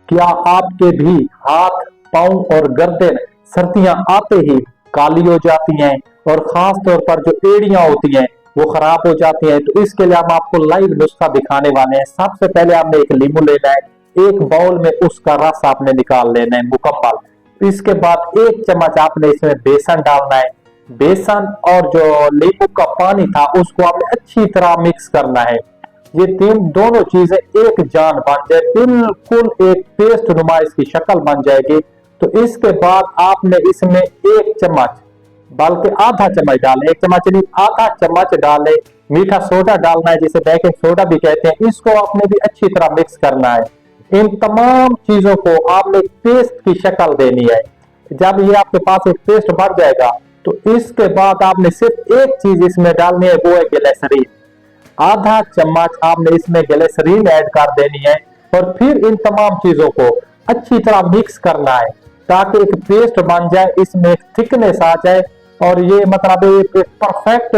क्या आपके भी हाथ, पांव और गर्दन सर्दियां आते ही काली हो जाती हैं और खास तौर पर जो एड़ियां होती हैं वो खराब हो जाती हैं? तो इसके लिए हम आपको लाइव नुस्खा दिखाने वाले हैं। सबसे पहले आपने एक नींबू लेना है, एक बाउल में उसका रस आपने निकाल लेना है मुकम्मल। इसके बाद एक चम्मच आपने इसमें बेसन डालना है। बेसन और जो नींबू का पानी था उसको आपने अच्छी तरह मिक्स करना है। ये तीन दोनों चीजें एक जान बन जाए, बिल्कुल एक पेस्ट नुमा इसकी शक्ल बन जाएगी। तो इसके बाद आपने इसमें एक चम्मच, बल्कि आधा चम्मच डालें, एक चम्मच नहीं आधा चम्मच डालें मीठा सोडा डालना है, जिसे बेकिंग सोडा भी कहते हैं। इसको आपने भी अच्छी तरह मिक्स करना है। इन तमाम चीजों को आपने पेस्ट की शक्ल देनी है। जब ये आपके पास एक पेस्ट बन जाएगा तो इसके बाद आपने सिर्फ एक चीज इसमें डालनी है, वो है ग्लिसरीन। आधा चम्मच आपने इसमें ग्लिसरीन ऐड कर देनी है और फिर इन तमाम चीजों को अच्छी तरह मिक्स करना है ताकि एक पेस्ट बन जाए, इसमें एक थिकनेस आ जाए और ये मतलब एक परफेक्ट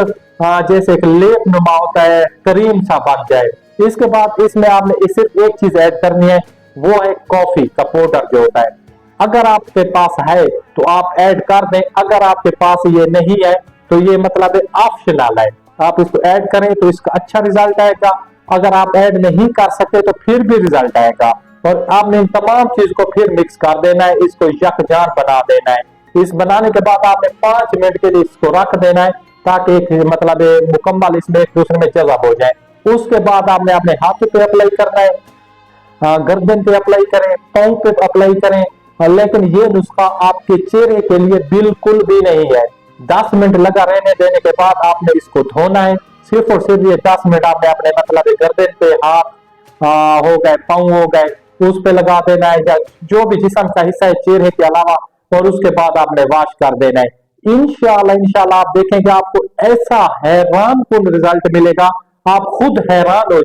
जैसे एक लेप नुमा होता है, क्रीम सा बन जाए। इसके बाद इसमें आपने सिर्फ एक चीज ऐड करनी है, वो है कॉफी का पाउडर जो होता है। अगर आपके पास है तो आप ऐड कर दें, अगर आपके पास ये नहीं है तो ये मतलब ऑप्शनल है। आप इसको ऐड करें तो इसका अच्छा रिजल्ट आएगा, अगर आप ऐड नहीं कर सकते तो फिर भी रिजल्ट आएगा। और आपने इन तमाम चीज को फिर मिक्स कर देना है, इसको यकजान बना देना है। इस बनाने के बाद आपने 5 मिनट के लिए इसको रख देना है ताकि एक मतलब मुकम्मल इसमें एक दूसरे में जज़ब हो जाए। उसके बाद आपने अपने हाथों पे अप्लाई करना है, गर्दन पे अप्लाई करें, पाँव पे अप्लाई करें। लेकिन ये नुस्खा आपके चेहरे के लिए बिल्कुल भी नहीं है। 10 मिनट लगा रहने देने के बाद आपने इसको धोना है। सिर्फ और सिर्फ ये 10 मिनट आपने अपने मतलब गर्दन पे, हाथ हो गए, पाँव हो गए, उस पे लगा देना है, या जो भी जिस्म का हिस्सा है चेहरे के अलावा, और उसके बाद आपने वॉश कर देना है। इंशाल्लाह इंशाल्लाह आप देखेंगे आपको ऐसा हैरान कुन रिजल्ट मिलेगा, आप खुद हैरान हो